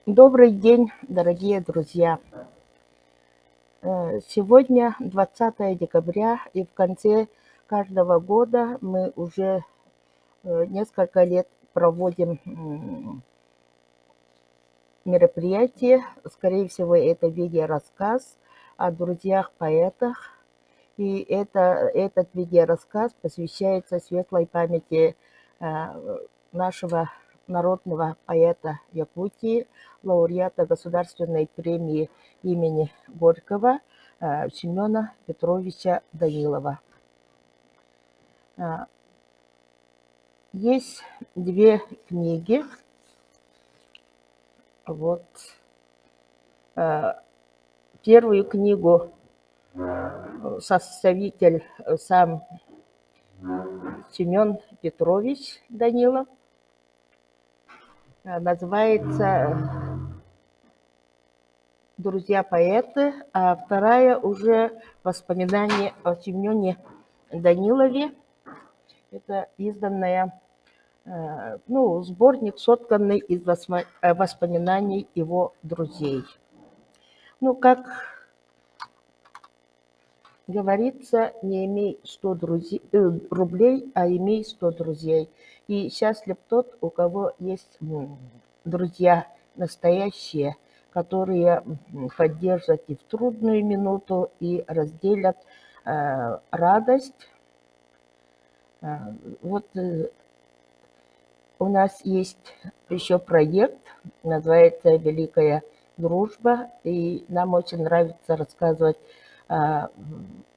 Добрый день, дорогие друзья! Сегодня 20 декабря, и в конце каждого года мы уже несколько лет проводим мероприятие. Скорее всего, это видеорассказ о друзьях-поэтах. И этот видеорассказ посвящается светлой памяти нашего народного поэта Якутии, лауреата Государственной премии имени Горького Семена Петровича Данилова. Есть две книги. Вот. Первую книгу составитель сам Семен Петрович Данилов. Называется «Друзья-поэты», а вторая уже «Воспоминания о Семене Данилове». Это изданная, сборник, сотканный из воспоминаний его друзей. Как говорится, не имей 100 рублей, а имей 100 друзей. И счастлив тот, у кого есть друзья настоящие, которые поддержат и в трудную минуту, и разделят радость. Вот у нас есть еще проект, называется «Великая дружба», и нам очень нравится рассказывать о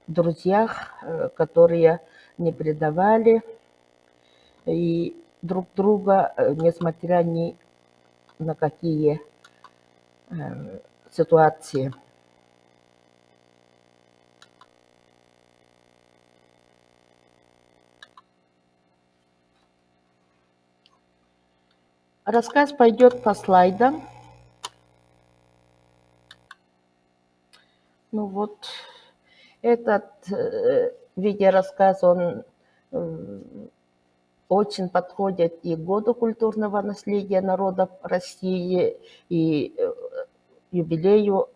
друзьях, которые не предавали и друг друга, несмотря ни на какие ситуации. Рассказ пойдет по слайдам. Этот видеорассказ, он очень подходит и к году культурного наследия народов России, и юбилею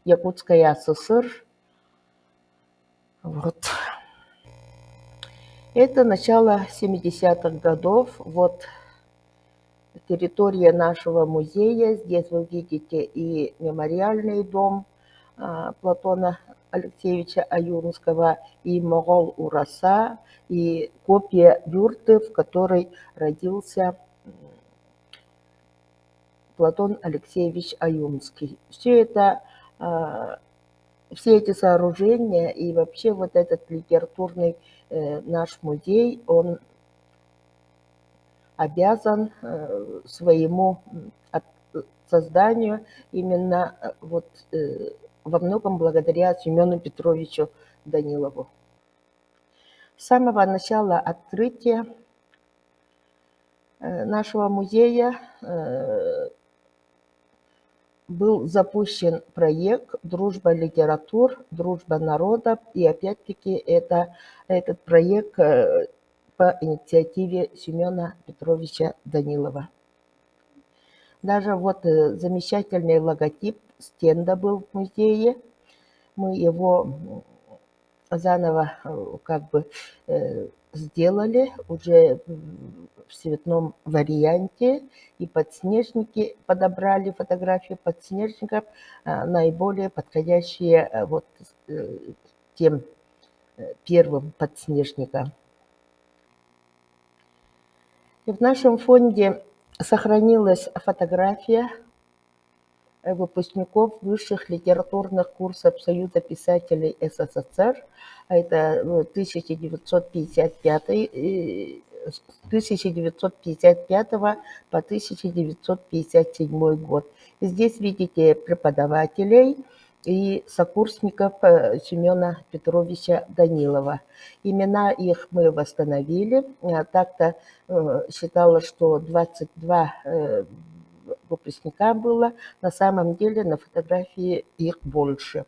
Якутской ССР. Вот. Это начало 70-х годов. Вот территория нашего музея. Здесь вы видите и мемориальный дом Платона Алексеевича Аюрнского, и Могол Ураса, и копия юрты, в которой родился Платон Алексеевич Аюрнский. Все эти сооружения и вообще вот этот литературный наш музей, он обязан своему созданию именно во многом благодаря Семену Петровичу Данилову. С самого начала открытия нашего музея был запущен проект «Дружба литератур, дружба народов», и опять-таки этот проект по инициативе Семена Петровича Данилова. Даже вот замечательный логотип стенда был в музее. Мы его заново сделали уже в цветном варианте, и подснежники подобрали, фотографии подснежников, наиболее подходящие тем первым подснежникам. И в нашем фонде сохранилась фотография выпускников высших литературных курсов Союза писателей СССР. Это 1955 с 1955 по 1957 год. Здесь видите преподавателей и сокурсников Семена Петровича Данилова. Имена их мы восстановили. Так-то считала, что 22 выпускника было. На самом деле на фотографии их больше.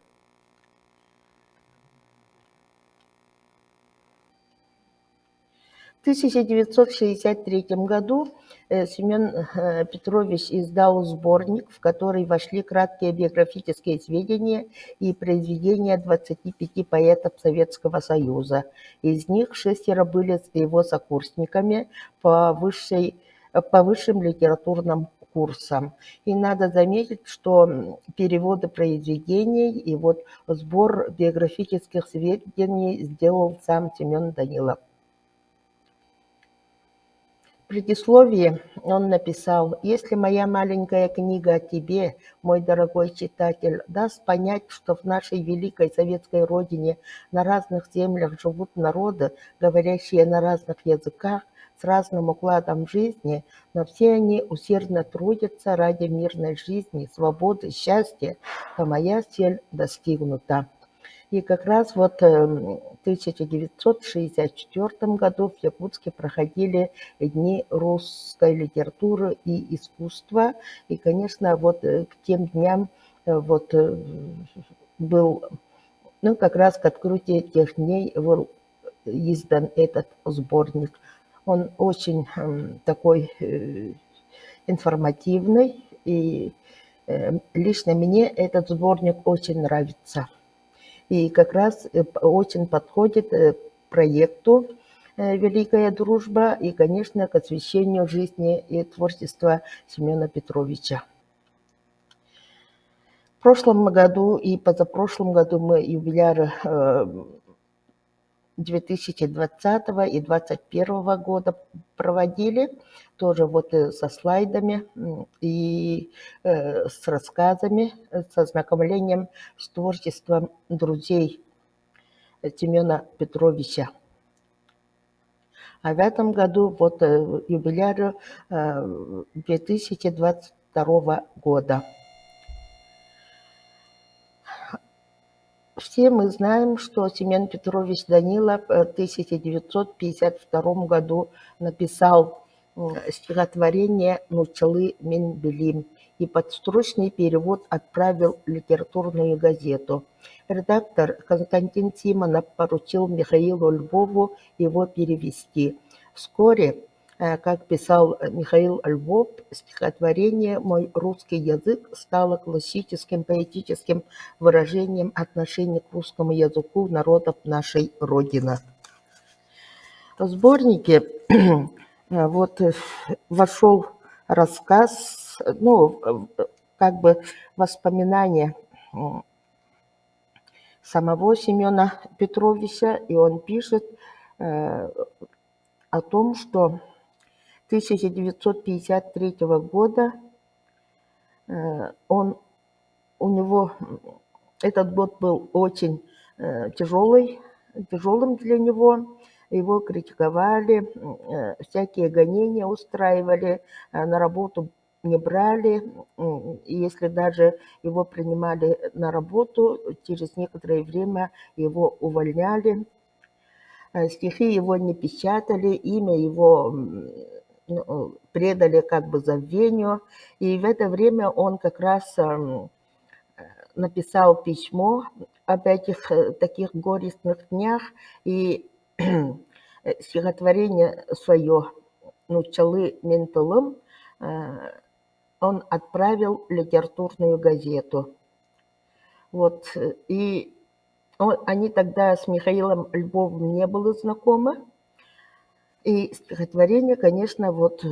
В 1963 году Семен Петрович издал сборник, в который вошли краткие биографические сведения и произведения 25 поэтов Советского Союза. Из них 6 были его сокурсниками по высшим литературным курсам. И надо заметить, что переводы произведений и вот сбор биографических сведений сделал сам Семен Данилов. В предисловии он написал: «Если моя маленькая книга о тебе, мой дорогой читатель, даст понять, что в нашей великой советской родине на разных землях живут народы, говорящие на разных языках, с разным укладом жизни, но все они усердно трудятся ради мирной жизни, свободы, счастья, то моя цель достигнута». И как раз вот в 1964 году в Якутске проходили Дни русской литературы и искусства. И, конечно, вот к тем дням был, ну, как раз к открытию тех дней был издан этот сборник. Он очень такой информативный, и лично мне этот сборник очень нравится. И как раз очень подходит к проекту «Великая дружба» и, конечно, к освещению жизни и творчества Семена Петровича. В прошлом году и позапрошлом году мы юбиляры 2020 и 2021 года проводили, тоже вот со слайдами и с рассказами, с ознакомлением с творчеством друзей Семена Петровича. А в этом году вот юбиляру 2022 года. Все мы знаем, что Семен Петрович Данилов в 1952 году написал стихотворение «Нучалы мен билим» и подстрочный перевод отправил в литературную газету. Редактор Константин Симонов поручил Михаилу Львову его перевести. Вскоре, как писал Михаил Львов, стихотворение «Мой русский язык» стало классическим поэтическим выражением отношения к русскому языку народов нашей Родины. В сборнике вот вошел рассказ, ну, как бы воспоминания самого Семена Петровича, и он пишет о том, что 1953 года у него этот год был очень тяжелым для него. Его критиковали, всякие гонения устраивали, на работу не брали. И если даже его принимали на работу, через некоторое время его увольняли. Стихи его не печатали, имя его предали как бы забвению. И в это время он как раз написал письмо об этих таких горестных днях, и стихотворение свое «Нучалы мен тылым» он отправил в литературную газету. Вот, и они тогда с Михаилом Львовым не были знакомы. И стихотворение, конечно, вот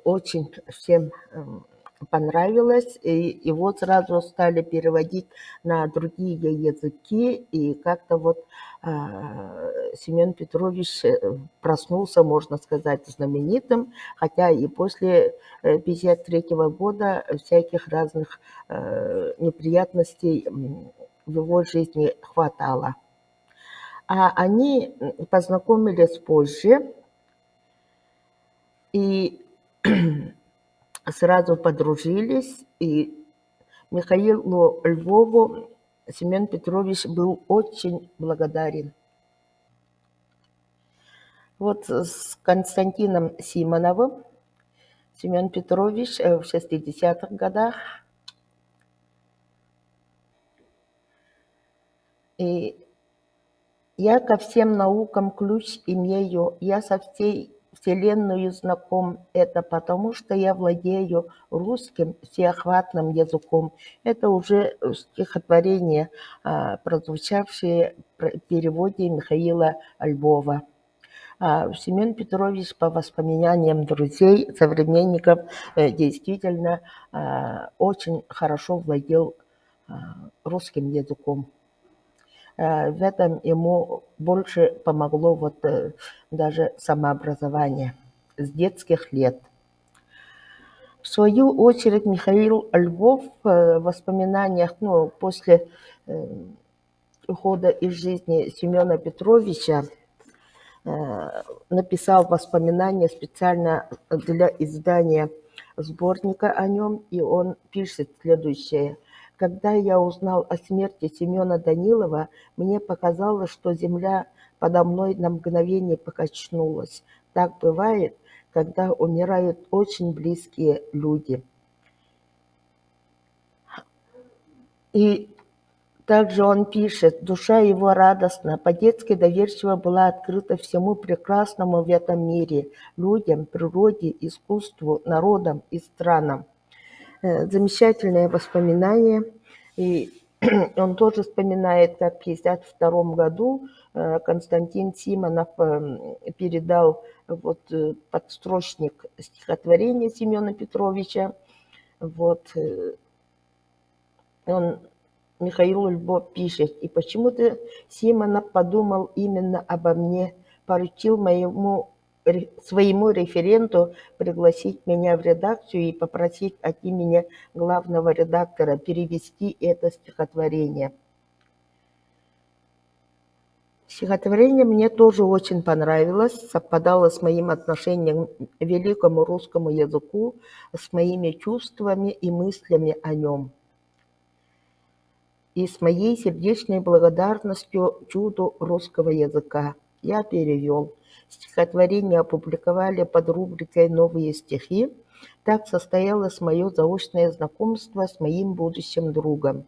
очень всем понравилось, и его сразу стали переводить на другие языки, и как-то вот Семен Петрович проснулся, можно сказать, знаменитым, хотя и после 1953 года всяких разных неприятностей в его жизни хватало. А они познакомились позже, и сразу подружились, и Михаилу Львову Семен Петрович был очень благодарен. Вот с Константином Симоновым Семен Петрович в 60-х годах. И Я ко всем наукам ключ имею, я со всей вселенную знаком. Это потому, что я владею русским всеохватным языком. Это уже стихотворение, прозвучавшее в переводе Михаила Львова. Семен Петрович, по воспоминаниям друзей, современников, действительно очень хорошо владел русским языком. В этом ему больше помогло вот даже самообразование с детских лет. В свою очередь Михаил Львов в воспоминаниях, после ухода из жизни Семена Петровича, написал воспоминания специально для издания сборника о нем, и он пишет следующее. Когда я узнал о смерти Семена Данилова, мне показалось, что земля подо мной на мгновение покачнулась. Так бывает, когда умирают очень близкие люди. И также он пишет, душа его радостна, по-детски доверчиво была открыта всему прекрасному в этом мире, людям, природе, искусству, народам и странам. Замечательное воспоминание. И он тоже вспоминает, как в 1952 году Константин Симонов передал подстрочник стихотворения Семена Петровича. Михаил Львов пишет, и почему-то Симонов подумал именно обо мне, поручил своему референту пригласить меня в редакцию и попросить от имени главного редактора перевести это стихотворение. Стихотворение мне тоже очень понравилось, совпадало с моим отношением к великому русскому языку, с моими чувствами и мыслями о нем. И с моей сердечной благодарностью чуду русского языка. Я перевел. Стихотворение опубликовали под рубрикой «Новые стихи». Так состоялось мое заочное знакомство с моим будущим другом.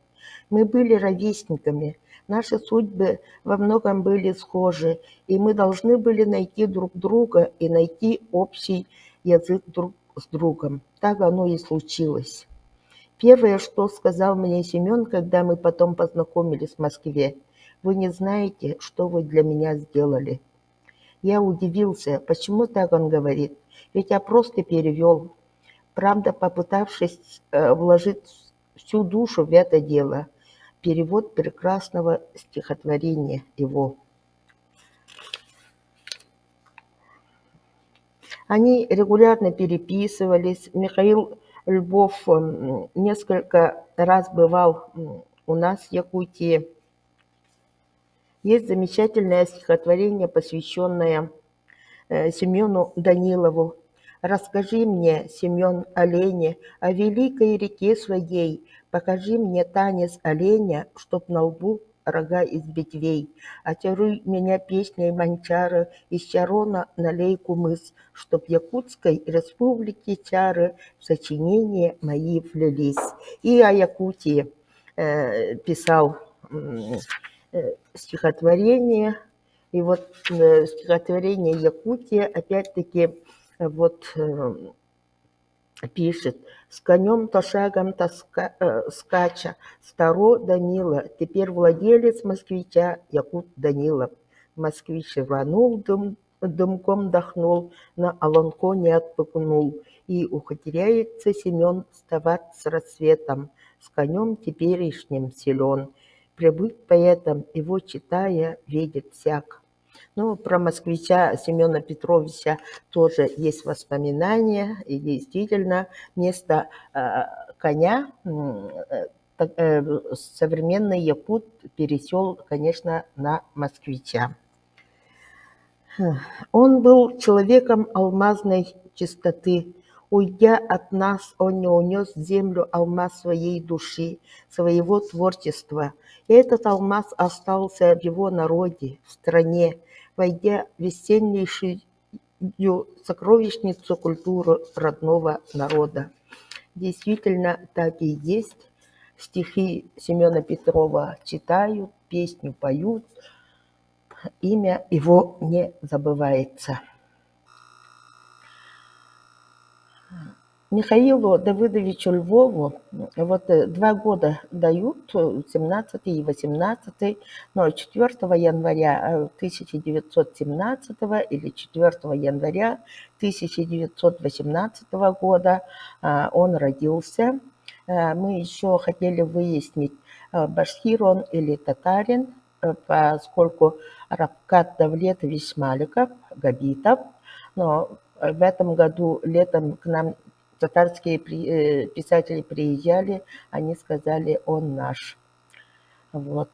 Мы были ровесниками, наши судьбы во многом были схожи, и мы должны были найти друг друга и найти общий язык друг с другом. Так оно и случилось. Первое, что сказал мне Семен, когда мы потом познакомились в Москве: «Вы не знаете, что вы для меня сделали». Я удивился, почему так он говорит, ведь я просто перевел, правда, попытавшись вложить всю душу в это дело. Перевод прекрасного стихотворения его. Они регулярно переписывались. Михаил Львов несколько раз бывал у нас в Якутии. Есть замечательное стихотворение, посвященное Семену Данилову. «Расскажи мне, Семен, олене, о великой реке своей, покажи мне танец оленя, чтоб на лбу рога из ветвей. Очаруй меня песней манчары, из Чарона налей кумыс, чтоб Якутской республики чары в сочинения мои влились». И о Якутии писал стихотворение. И вот стихотворение «Якутия» опять-таки пишет: «С конем-то шагом-то скача, старо Данила, теперь владелец москвича якут Данила. Москвич рванул, дымком дохнул, на Аланконе отпугнул, и ухитряется Семен вставать с рассветом, с конем теперешним силен. Прибыть поэтом, его читая, видит всяк». Про москвича Семена Петровича тоже есть воспоминания, и действительно место коня современный якут пересел, конечно, на москвича. Он был человеком алмазной чистоты. Уйдя от нас, он не унес в землю алмаз своей души, своего творчества. И этот алмаз остался в его народе, в стране, войдя в весеннейшую сокровищницу культуры родного народа. Действительно, так и есть. Стихи Семена Петрова читают, песню поют. имя его не забывается. Михаилу Давыдовичу Львову вот 2 года дают, 17-й и 18-й, но 4 января 1917 или 4 января 1918 года он родился. Мы еще хотели выяснить, башкир он или татарин, поскольку Равкат Давлетович Маликов, Габитов, но в этом году летом к нам татарские писатели приезжали, они сказали, он наш. Вот.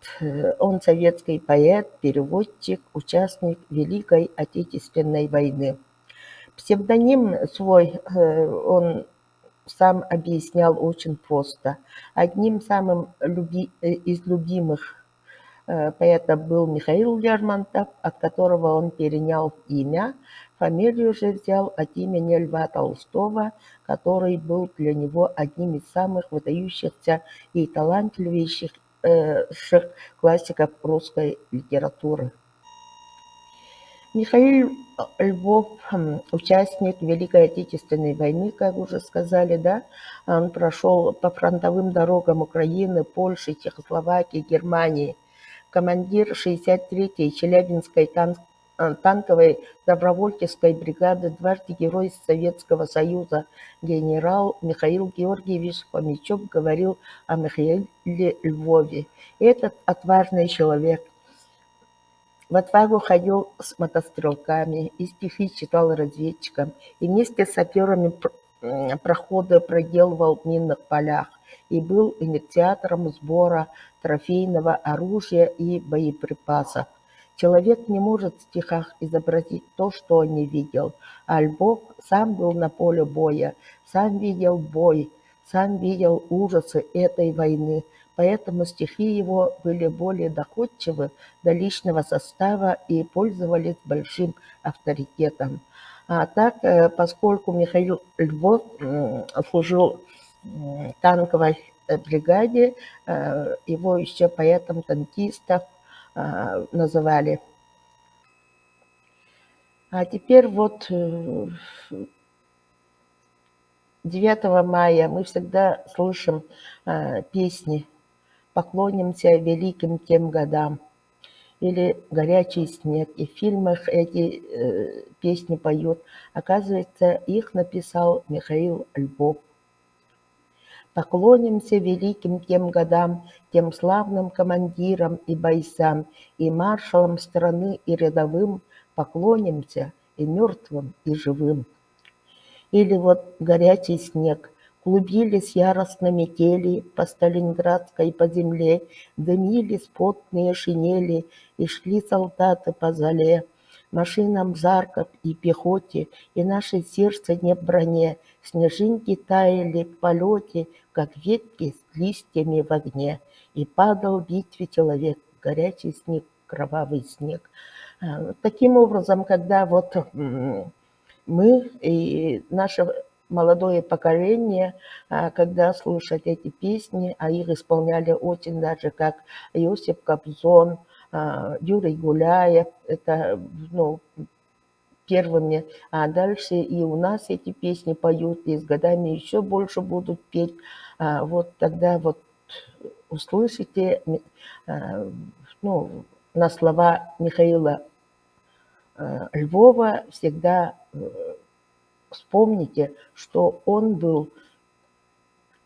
Он советский поэт, переводчик, участник Великой Отечественной войны. Псевдоним свой он сам объяснял очень просто. Одним самым из любимых поэтов был Михаил Лермонтов, от которого он перенял имя. Фамилию же взял от имени Льва Толстого, который был для него одним из самых выдающихся и талантливейших классиков русской литературы. Михаил Львов, участник Великой Отечественной войны, как уже сказали, да, он прошел по фронтовым дорогам Украины, Польши, Чехословакии, Германии. Командир 63-й Челябинской танковой добровольческой бригады, дважды Герой Советского Союза генерал Михаил Георгиевич Фомичев говорил о Михаиле Львове. Этот отважный человек в отвагу ходил с мотострелками, и стихи читал разведчикам, и вместе с саперами проходы проделывал в минных полях, и был инициатором сбора трофейного оружия и боеприпасов. Человек не может в стихах изобразить то, что он не видел, а Львов сам был на поле боя, сам видел бой, сам видел ужасы этой войны, поэтому стихи его были более доходчивы до личного состава и пользовались большим авторитетом. А так, поскольку Михаил Львов служил в танковой бригаде, его еще поэтом танкистов называли. А теперь вот 9 мая мы всегда слышим песни «Поклонимся великим тем годам» или «Горячий снег». И в фильмах эти песни поют. Оказывается, их написал Михаил Львов. Поклонимся великим тем годам, тем славным командирам и бойцам, и маршалам страны, и рядовым, поклонимся и мертвым, и живым. Или вот «Горячий снег». Клубились яростно метели по Сталинградской по земле, дымились потные шинели, и шли солдаты по зале. Машинам жарко и пехоте, и наше сердце не в броне, снежинки таяли в полете, как ветки с листьями в огне. И падал в битве человек, горячий снег, кровавый снег. Таким образом, когда вот мы и наше молодое поколение, когда слушают эти песни, а их исполняли очень даже как Иосиф Кобзон, Юрий Гуляев, это первыми, а дальше и у нас эти песни поют, и с годами еще больше будут петь. Вот тогда вот услышите на слова Михаила Львова, всегда вспомните, что он был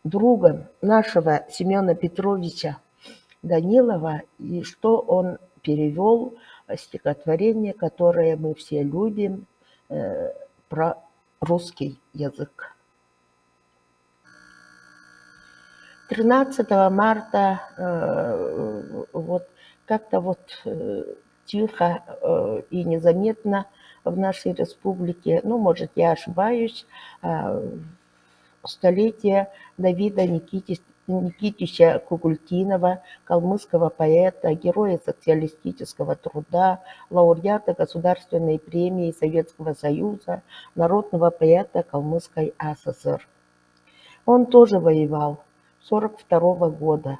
другом нашего Семена Петровича Данилова, и что он перевел стихотворение, которое мы все любим, про русский язык. 13 марта вот как-то вот тихо и незаметно в нашей республике, может, я ошибаюсь, столетие Давида Никитича Кугультинова, калмыцкого поэта, героя социалистического труда, лауреата Государственной премии Советского Союза, народного поэта Калмыцкой АССР. Он тоже воевал с 1942 года.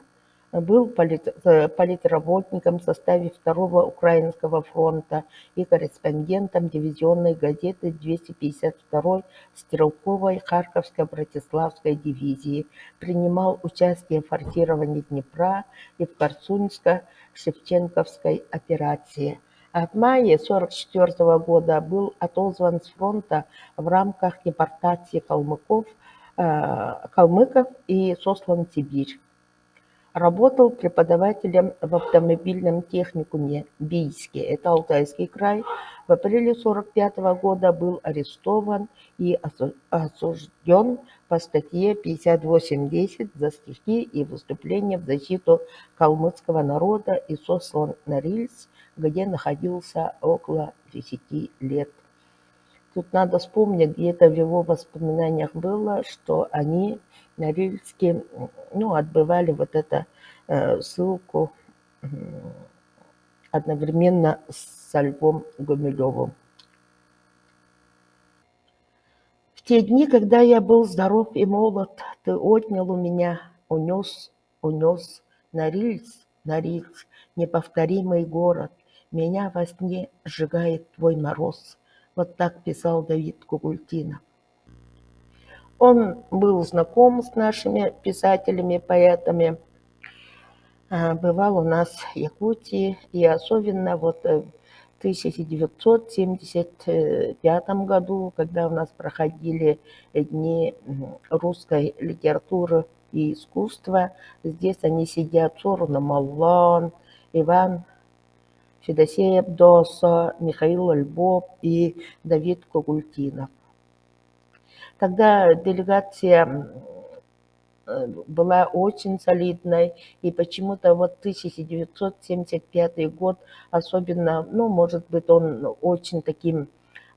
Был политработником в составе Второго Украинского фронта и корреспондентом дивизионной газеты 252-й стрелковой Харьковско-Братиславской дивизии. Принимал участие в форсировании Днепра и в Корсуньско-Шевченковской операции. А в мае 1944 года был отозван с фронта в рамках депортации калмыков и сослан в Сибирь. Работал преподавателем в автомобильном техникуме Бийске, это Алтайский край. В апреле 1945 года был арестован и осужден по статье 58.10 за стихи и выступления в защиту калмыцкого народа и сослан на Рильск, где находился около 10 лет. Тут надо вспомнить, где-то в его воспоминаниях было, что они на Рильске отбывали вот эту ссылку одновременно со Львом Гумилевым. В те дни, когда я был здоров и молод, ты отнял у меня, унес на Рильск, неповторимый город. Меня во сне сжигает твой мороз. Вот так писал Давид Кугультинов. Он был знаком с нашими писателями, поэтами, бывал у нас в Якутии, и особенно вот в 1975 году, когда у нас проходили дни русской литературы и искусства, здесь они сидят: Сорна Маллан, Иван Федосеев Досо, Михаил Львов и Давид Кугультинов. Тогда делегация была очень солидной, и почему-то вот 1975 год особенно, может быть, он очень таким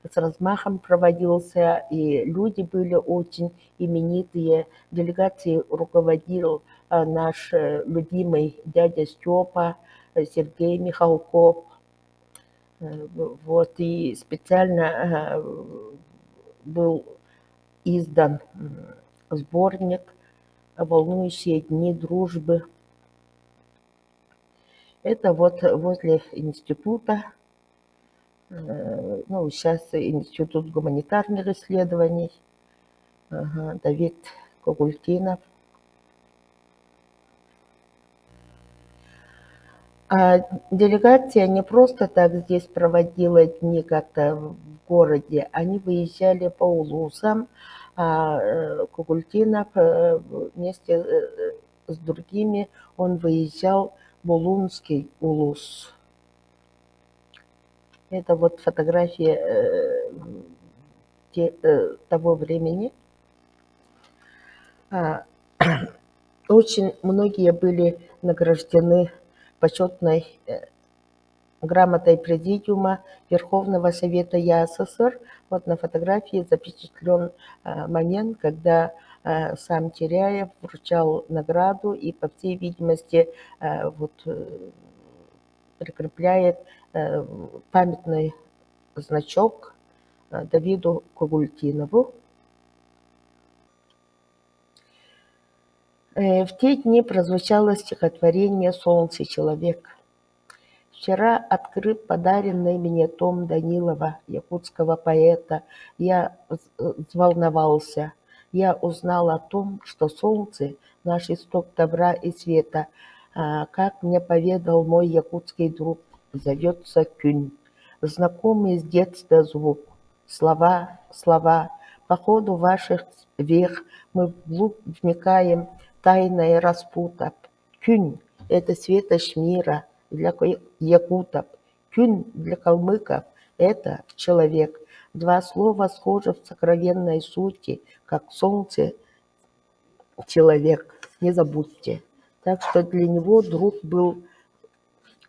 с размахом проводился, и люди были очень именитые. Делегацией руководил наш любимый дядя Степа, Сергей Михалков. Вот, и специально был издан сборник «Волнующие дни дружбы». Это вот возле института, сейчас Институт гуманитарных исследований, Давид Кугультинов. А делегация не просто так здесь проводила дни как-то в городе, они выезжали по улусам, Кугультинов вместе с другими, он выезжал в Улунский улус. Это вот фотографии того времени. Очень многие были награждены почетной грамотой Президиума Верховного Совета ЯССР. Вот на фотографии запечатлен момент, когда сам Теряев вручал награду и, по всей видимости, прикрепляет памятный значок Давиду Кугультинову. В те дни прозвучало стихотворение «Солнце человек». Вчера, открыв подаренный мне том Данилова, якутского поэта, я взволновался. Я узнал о том, что солнце — наш исток добра и света, как мне поведал мой якутский друг, зовется Кюнь. Знакомый с детства звук, слова, по ходу ваших вех мы вглубь вникаем, тайная распута. Кюнь — это светоч мира для якутов, Кюнь для калмыков — это человек. Два слова схожи в сокровенной сути, как солнце, человек. Не забудьте. Так что для него друг был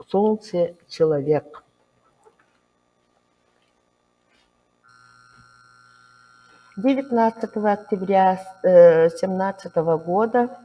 солнце, человек. 19 октября 1917 года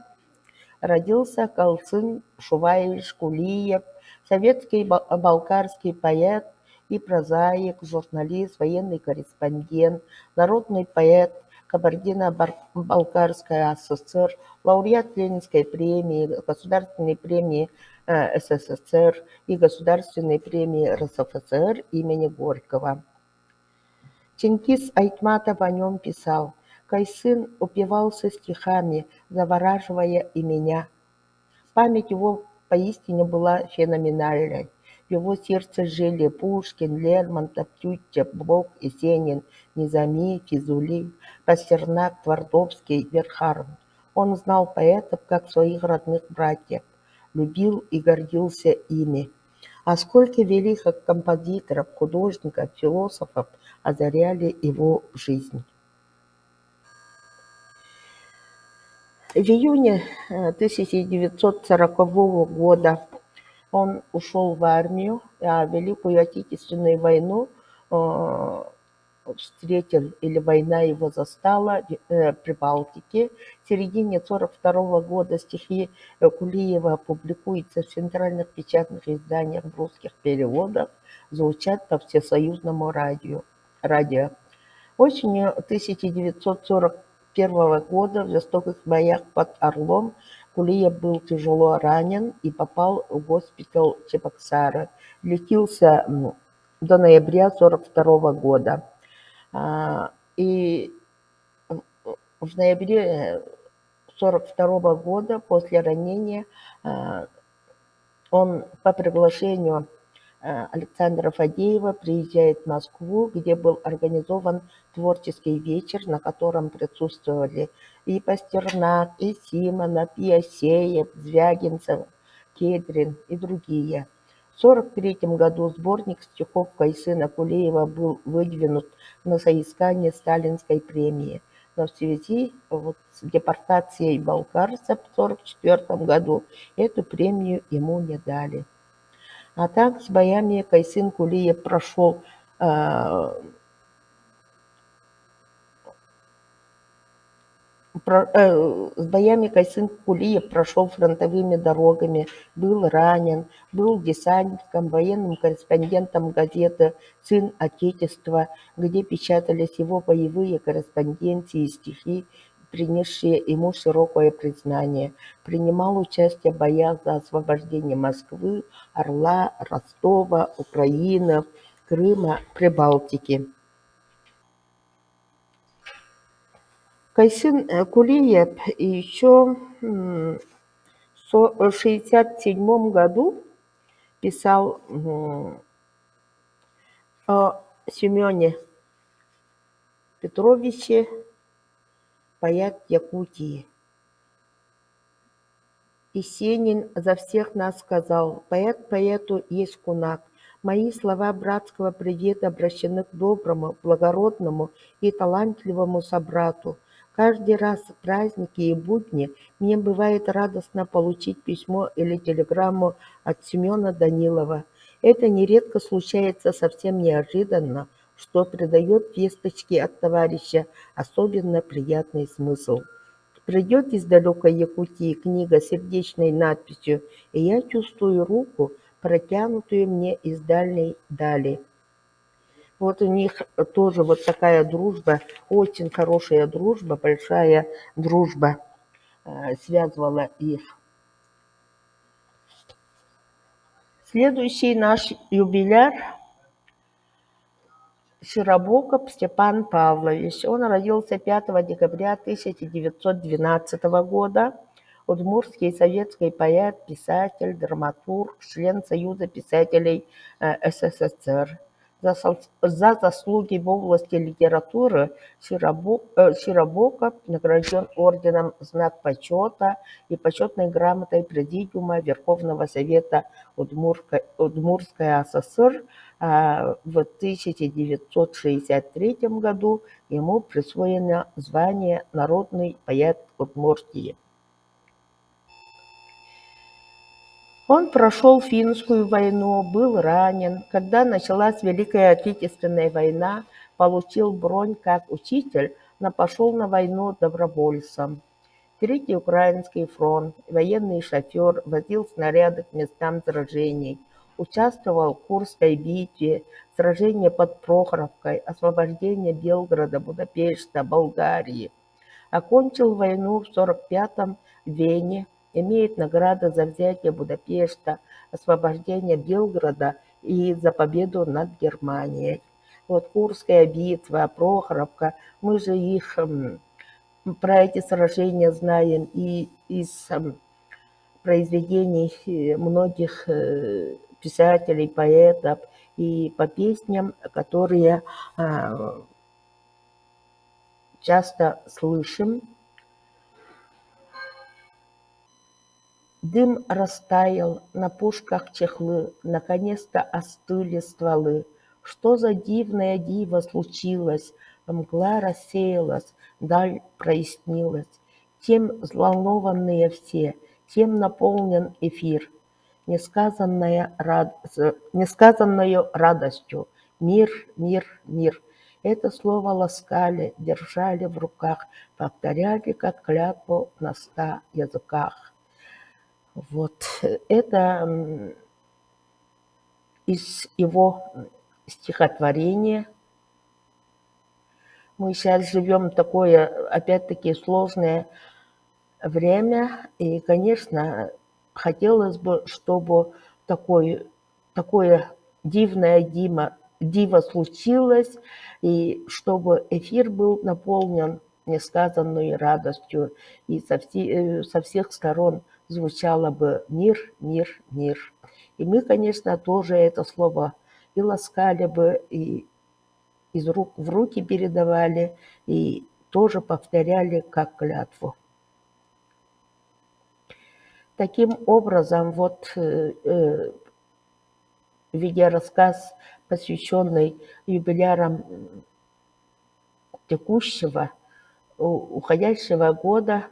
родился Калцин Шуваевич Кулиев, советский балкарский поэт и прозаик, журналист, военный корреспондент, народный поэт, Кабардино-Балкарская ССР, лауреат Ленинской премии, Государственной премии СССР и Государственной премии РСФСР имени Горького. Чингис Айтматов о нем писал: «Кайсын упивался стихами, завораживая и меня». Память его поистине была феноменальной. В его сердце жили Пушкин, Лермонтов, Тютчев, Блок, Есенин, Низами, Физули, Пастернак, Твардовский, Верхарн. Он знал поэтов как своих родных братьев, любил и гордился ими. А сколько великих композиторов, художников, философов озаряли его жизнь. В июне 1940 года он ушел в армию, а Великую Отечественную войну встретил, или война его застала в Прибалтике. В середине 1942 года стихи Кулиева публикуются в центральных печатных изданиях в русских переводах, звучат по всесоюзному радио. Осенью 1941 года в жестоких боях под Орлом Кулиев был тяжело ранен и попал в госпиталь Чебоксары. Лечился до ноября 1942 года. И в ноябре 1942 года после ранения он по приглашению Александра Фадеева приезжает в Москву, где был организован творческий вечер, на котором присутствовали и Пастернак, и Симонов, и Асеев, Звягинцев, Кедрин и другие. В 1943 году сборник стихов Кайсына Кулиева был выдвинут на соискание Сталинской премии. Но в связи с депортацией балкарцев в 1944 году эту премию ему не дали. А так с боями Кайсын Кулиев прошел фронтовыми дорогами, был ранен, был десантником, военным корреспондентом газеты «Сын Отечества», где печатались его боевые корреспонденции и стихи, принесшие ему широкое признание. Принимал участие в боях за освобождение Москвы, Орла, Ростова, Украины, Крыма, Прибалтики. Кайсын Кулиев еще в 1967 году писал о Семене Петровиче, поэт Якутии. Есенин за всех нас сказал: «Поэт поэту есть кунак». Мои слова братского привета обращены к доброму, благородному и талантливому собрату. Каждый раз в праздники и будни мне бывает радостно получить письмо или телеграмму от Семена Данилова. Это нередко случается совсем неожиданно, что придает весточке от товарища особенно приятный смысл. Придет из далекой Якутии книга с сердечной надписью, и я чувствую руку, протянутую мне из дальней дали. Вот у них тоже вот такая дружба, очень хорошая дружба, большая дружба связывала их. Следующий наш юбиляр — Широбоков Степан Павлович. Он родился 5 декабря 1912 года. Удмуртский советский поэт, писатель, драматург, член Союза писателей СССР. За заслуги в области литературы Широбоков награжден орденом «Знак почета» и почетной грамотой Президиума Верховного Совета Удмуртской ССР. В 1963 году ему присвоено звание «Народный поэт Удмуртии». Он прошел финскую войну, был ранен. Когда началась Великая Отечественная война, получил бронь как учитель, но пошел на войну добровольцем. Третий Украинский фронт, военный шофер, возил снаряды к местам сражений. Участвовал в Курской битве, сражении под Прохоровкой, освобождение Белгорода, Будапешта, Болгарии. Окончил войну в 1945-м в Вене, имеет награды за взятие Будапешта, освобождение Белгорода и за победу над Германией. Вот Курская битва, Прохоровка, мы же их про эти сражения знаем и из произведений многих писателей, поэтов, и по песням, которые часто слышим. Дым растаял, на пушках чехлы, наконец-то остыли стволы. Что за дивное диво случилось? Мгла рассеялась, даль прояснилась. Тем взволнованные все, тем наполнен эфир. Несказанною радостью. Мир, мир, мир. Это слово ласкали, держали в руках, повторяли, как клятву на 100 языках. Вот это из его стихотворения. Мы сейчас живем такое, опять-таки, сложное время, и, конечно, хотелось бы, чтобы такое дивное диво случилось, и чтобы эфир был наполнен несказанной радостью, и со всех сторон звучало бы мир, мир, мир. И мы, конечно, тоже это слово и ласкали бы, и из рук в руки передавали, и тоже повторяли как клятву. Таким образом, вот видеорассказ, посвященный юбилярам текущего, уходящего года,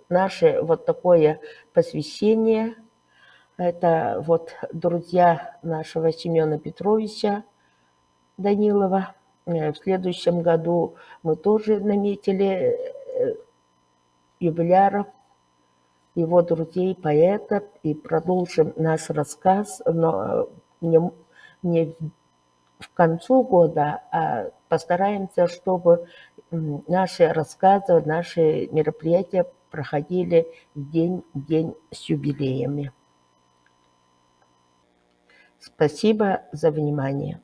наше вот такое посвящение. Это вот друзья нашего Семена Петровича Данилова. В следующем году мы тоже наметили юбиляров, его друзей, поэтов, и продолжим наш рассказ, но не в концу года, а постараемся, чтобы наши рассказы, наши мероприятия проходили в день с юбилеями. Спасибо за внимание.